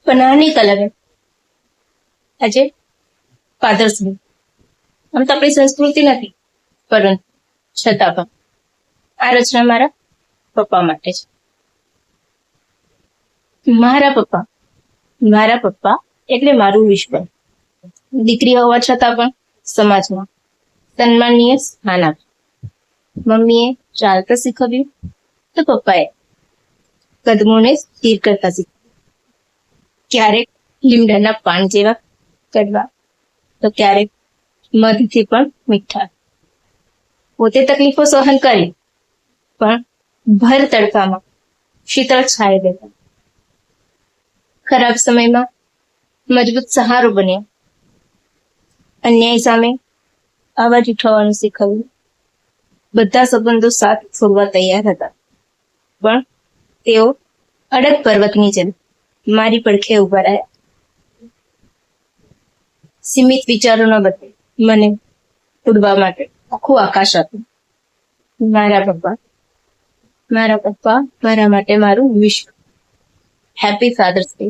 પણ આની કલર આજે ફાધર્સ ડે. આમ તો આપણી સંસ્કૃતિ નથી, પરંતુ છતાં પણ આ રચના મારા પપ્પા માટે છે. મારા પપ્પા એટલે મારું વિશ્વ. દીકરી હોવા છતાં પણ સમાજમાં સન્માનીય સ્થાન આપ્યું. મમ્મીએ ચાલતા શીખવ્યું તો પપ્પાએ કદમોને સ્થિર કરતા શીખવ્યું. ક્યારેક લીમડાના પાન જેવા કડવા તો ક્યારેક મધથી પણ મીઠા. પોતે તકલીફો સહન કરી પણ ભર તડકામાં શીતળ છાય દેતા. ખરાબ સમયમાં મજબૂત સહારો બન્યો. અન્યાય સામે અવાજ ઉઠાવવાનું શીખવ્યું. બધા સંબંધો સાથ છોડવા તૈયાર હતા, પણ તેઓ અડગ પર્વતની જેમ મારી પડખે ઉભા રહ્યા. સીમિત વિચારોના બદલે મને ઉડવા માટે આખું આકાશ આપ્યું. મારા પપ્પા મારા માટે મારું વિશ્વ. Happy Father's day.